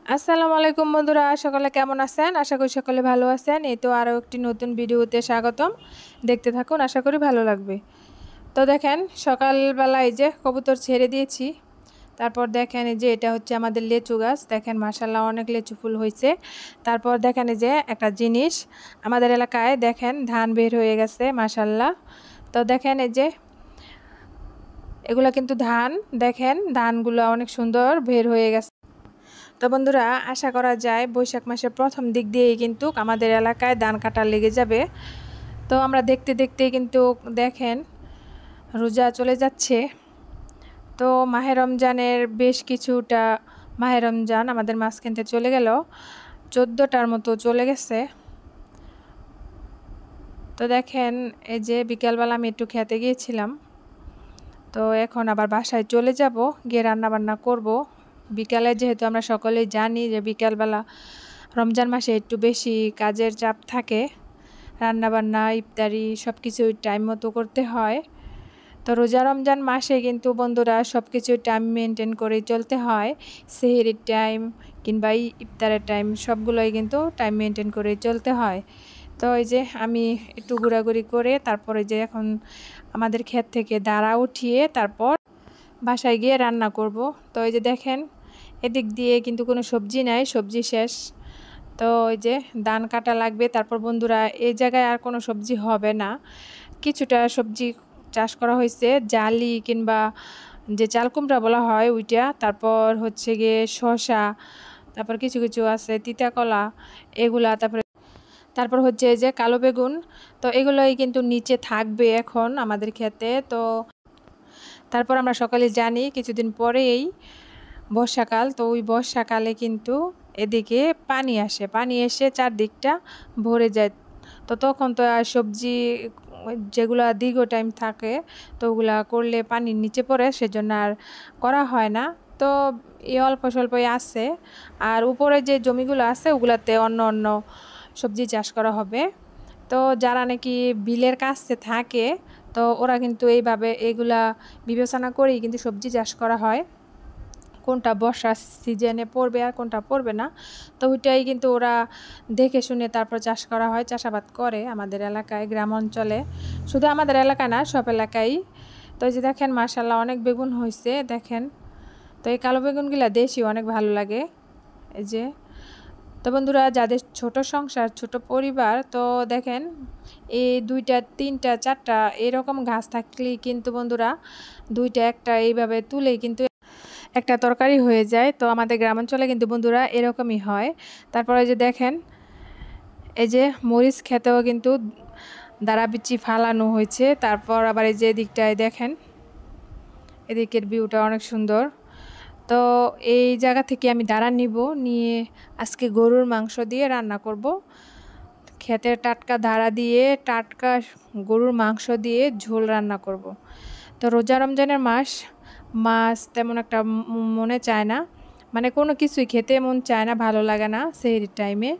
আসসালামু আলাইকুম বন্ধুরা, সকলে কেমন আছেন? আশা করি সকলে ভালো আছেন। এই তো আরও একটি নতুন ভিডিওতে স্বাগতম। দেখতে থাকুন, আশা করি ভালো লাগবে। তো দেখেন, সকালবেলা এই যে কবুতর ছেড়ে দিয়েছি। তারপর দেখেন এই যে এটা হচ্ছে আমাদের লেচু গাছ। দেখেন মাশাআল্লাহ অনেক লেচু ফুল হয়েছে। তারপর দেখেন এই যে একটা জিনিস, আমাদের এলাকায় দেখেন ধান বের হয়ে গেছে মাশাআল্লাহ। তো দেখেন এই যে এগুলা কিন্তু ধান, দেখেন ধানগুলো অনেক সুন্দর বের হয়ে গেছে। তো বন্ধুরা, আশা করা যায় বৈশাখ মাসের প্রথম দিক দিয়েই কিন্তু আমাদের এলাকায় ধান কাটা লেগে যাবে। তো আমরা দেখতে দেখতে কিন্তু দেখেন রোজা চলে যাচ্ছে। তো মাহে রমজানের বেশ কিছুটা, মাহে রমজান আমাদের মাঝখান থেকে চলে গেল, 14টার মতো চলে গেছে। তো দেখেন এই যে বিকালবেলা আমি একটু খেতে গিয়েছিলাম। তো এখন আবার বাসায় চলে যাব, গিয়ে রান্না বান্না করব। বিকালে যেহেতু আমরা সকলেই জানি যে বিকালবেলা রমজান মাসে একটু বেশি কাজের চাপ থাকে, রান্নাবান্না ইফতারি সব কিছুই টাইম মতো করতে হয়। তো রোজা রমজান মাসে কিন্তু বন্ধুরা সব কিছুই টাইম মেনটেন করেই চলতে হয়। সেহরির টাইম কিংবা ইফতারের টাইম সবগুলোই কিন্তু টাইম মেনটেন করেই চলতে হয়। তো এই যে আমি একটু ঘোরাঘুরি করে তারপরে যে এখন আমাদের ক্ষেত থেকে দাঁড়া উঠিয়ে তারপর বাসায় গিয়ে রান্না করব। তো এই যে দেখেন এদিক দিয়ে কিন্তু কোনো সবজি নাই, সবজি শেষ। তো ওই যে ধান কাটা লাগবে। তারপর বন্ধুরা এই জায়গায় আর কোনো সবজি হবে না, কিছুটা সবজি চাষ করা হয়েছে, জালি কিংবা যে চাল কুমড়া বলা হয় ওইটা, তারপর হচ্ছে গিয়ে শসা, তারপর কিছু কিছু আছে তিতা কলা এগুলা, তারপর হচ্ছে এই যে কালো বেগুন। তো এগুলোই কিন্তু নিচে থাকবে এখন আমাদের ক্ষেতে। তো তারপর আমরা সকালে জানি কিছুদিন পরেই বর্ষাকাল। তো ওই বর্ষাকালে কিন্তু এদিকে পানি আসে, পানি এসে চারদিকটা ভরে যায়। তো তখন তো আর সবজি যেগুলা দীর্ঘ টাইম থাকে তো ওগুলা করলে পানির নিচে পড়ে, সেজন্য আর করা হয় না। তো এই অল্প স্বল্পই আছে। আর উপরে যে জমিগুলো আছে ওগুলাতে অন্য অন্য সবজি চাষ করা হবে। তো যারা নাকি বিলের কাছে থাকে তো ওরা কিন্তু এইভাবে এগুলা বিবেচনা করেই কিন্তু সবজি চাষ করা হয়, কোনটা বর্ষার সিজনে পড়বে আর কোনটা পড়বে না। তো ওইটাই কিন্তু ওরা দেখে শুনে তারপর চাষ করা হয়, চাষাবাদ করে আমাদের এলাকায়, গ্রাম অঞ্চলে। শুধু আমাদের এলাকা না, সব এলাকায়। তো এই যে দেখেন মাশাআল্লাহ অনেক বেগুন হয়েছে দেখেন। তো এই কালো বেগুনগুলা দেশি অনেক ভালো লাগে এই যে। তো বন্ধুরা, যাদের ছোট সংসার, ছোট পরিবার, তো দেখেন এই 2টা 3টা 4টা এরকম গাছ থাকলেই কিন্তু বন্ধুরা 2টা 1টা এইভাবে তুলেই কিন্তু একটা তরকারি হয়ে যায়। তো আমাদের গ্রামাঞ্চলে কিন্তু বন্ধুরা এরকমই হয়। তারপরে যে দেখেন এই যে মরিচ খেতেও কিন্তু দাঁড়া বিচি ফালানো হয়েছে। তারপর আবার এই যে দিকটায় দেখেন এদিকের ভিউটা অনেক সুন্দর। তো এই জায়গা থেকে আমি দাঁড়া নিয়ে আজকে গরুর মাংস দিয়ে রান্না করব। ক্ষেতের টাটকা দাঁড়া দিয়ে টাটকা গরুর মাংস দিয়ে ঝোল রান্না করব। তো রোজা রমজানের মাস, মাছ তেমন একটা মনে চায় না, মানে কোনো কিছুই খেতে মন চায় না, ভালো লাগে না সেহরির টাইমে।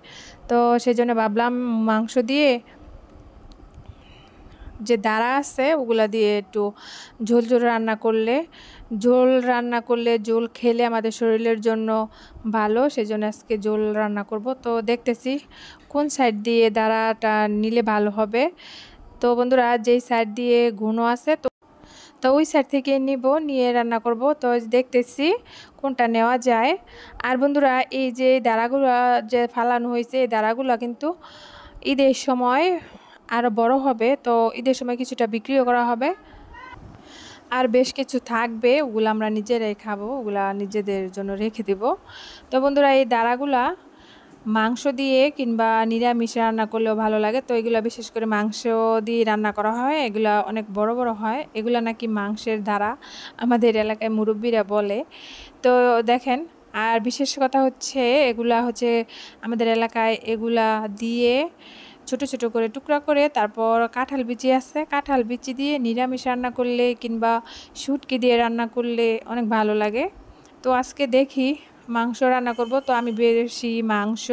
তো সেই জন্য ভাবলাম মাংস দিয়ে যে দাঁড়া আছে ওগুলা দিয়ে একটু ঝোল ঝোল রান্না করলে ঝোল খেলে আমাদের শরীরের জন্য ভালো, সেজন্য আজকে ঝোল রান্না করব। তো দেখতেছি কোন সাইড দিয়ে দাঁড়াটা নিলে ভালো হবে। তো বন্ধুরা, যেই সাইড দিয়ে ঘন আছে তো ওই সাইড থেকে নিয়ে রান্না করব। তো দেখতেছি কোনটা নেওয়া যায়। আর বন্ধুরা, এই যে দাঁড়াগুলো যে ফালানো হয়েছে এই দাঁড়াগুলো কিন্তু ঈদের সময় আরও বড় হবে। তো ঈদের সময় কিছুটা বিক্রিও করা হবে, আর বেশ কিছু থাকবে, ওগুলো আমরা নিজেরাই খাবো, ওগুলা নিজেদের জন্য রেখে দেব। তো বন্ধুরা, এই দাঁড়াগুলা মাংস দিয়ে কিংবা নিরামিষ রান্না করলেও ভালো লাগে। তো এগুলো বিশেষ করে মাংস দিয়ে রান্না করা হয়, এগুলা অনেক বড় বড় হয়, এগুলা নাকি মাংসের ধারা আমাদের এলাকায় মুরব্বীরা বলে। তো দেখেন, আর বিশেষ কথা হচ্ছে এগুলা হচ্ছে আমাদের এলাকায় এগুলা দিয়ে ছোট ছোট করে টুকরা করে তারপর কাঁঠাল বিচি আছে, কাঁঠাল বিচি দিয়ে নিরামিষ রান্না করলে কিংবা শুটকি দিয়ে রান্না করলে অনেক ভালো লাগে। তো আজকে দেখি মাংস রান্না করব। তো আমি বেশি মাংস,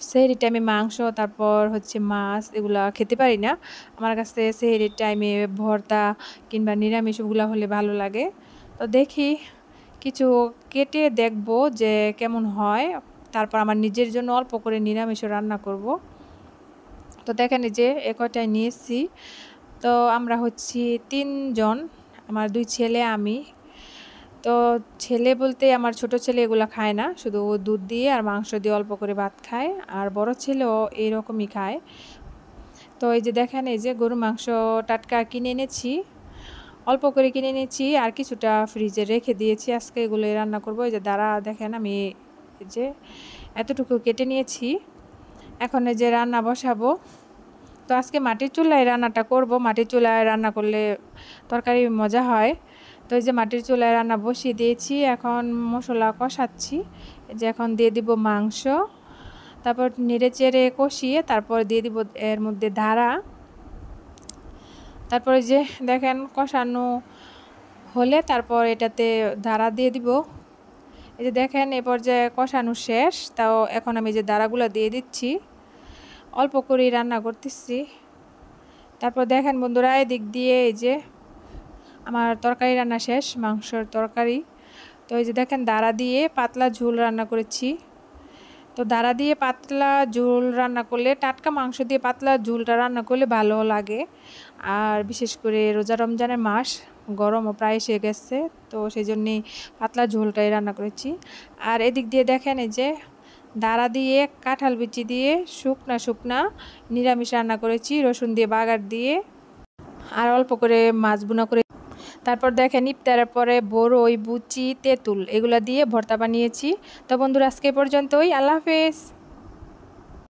সেহরির টাইমে মাংস তারপর হচ্ছে মাছ এগুলা খেতে পারি না। আমার কাছে সেহরির টাইমে ভর্তা কিংবা নিরামিষ ওগুলা হলে ভালো লাগে। তো দেখি কিছু কেটে দেখব যে কেমন হয়। তারপর আমার নিজের জন্য অল্প করে নিরামিষও রান্না করব। তো দেখেন এই যে এ কয়টায় নিয়েছি। তো আমরা হচ্ছি ৩ জন, আমার ২ ছেলে আমি। তো ছেলে বলতে আমার ছোট ছেলে এগুলা খায় না, শুধু দুধ দিয়ে আর মাংস দিয়ে অল্প করে ভাত খায়। আর বড় ছেলেও এইরকমই খায়। তো এই যে দেখেন এই যে গরুর মাংস টাটকা কিনে এনেছি, অল্প করে কিনে এনেছি আর কিছুটা ফ্রিজে রেখে দিয়েছি। আজকে এগুলো রান্না করব। এই যে দাঁড়া দেখেন আমি এই যে এতটুকু কেটে নিয়েছি। এখন এই যে রান্না বসাবো। তো আজকে মাটির চুলায় রান্নাটা করব। মাটির চুলায় রান্না করলে তরকারি মজা হয়। তো এই যে মাটির চুলায় রান্না বসিয়ে দিয়েছি, এখন মশলা কষাচ্ছি। এই যে এখন দিয়ে দিব মাংস, তারপর নেড়ে চেড়ে কষিয়ে তারপর দিয়ে দিব এর মধ্যে ধারা। তারপরে যে দেখেন কষানো হলে তারপর এটাতে ধারা দিয়ে দিব। এই যে দেখেন এ পর্যায়ে কষানো শেষ। তাও এখন আমি যে ধারাগুলো দিয়ে দিচ্ছি, অল্প করেই রান্না করতেছি। তারপর দেখেন বন্ধুরা এদিক দিয়ে এই যে আমার তরকারি রান্না শেষ, মাংসর তরকারি। তো এই যে দেখেন দাঁড়া দিয়ে পাতলা ঝোল রান্না করেছি। তো দাঁড়া দিয়ে পাতলা ঝোল রান্না করলে, টাটকা মাংস দিয়ে পাতলা ঝোলটা রান্না করলে ভালো লাগে। আর বিশেষ করে রোজা রমজানের মাস, গরমও প্রায় এসে গেছে, তো সেই জন্যেই পাতলা ঝোলটাই রান্না করেছি। আর এদিক দিয়ে দেখেন এই যে দাঁড়া দিয়ে কাঁঠাল বিচি দিয়ে শুকনা শুকনা নিরামিষ রান্না করেছি, রসুন দিয়ে বাগার দিয়ে আর অল্প করে মাছ ভুনা করে। তারপর দেখেন ইফতারের পরে বড়ই, বুচি, তেঁতুল এগুলো দিয়ে ভর্তা বানিয়েছি। তো বন্ধুরা আজকে পর্যন্তই, আল্লাহ হাফেজ।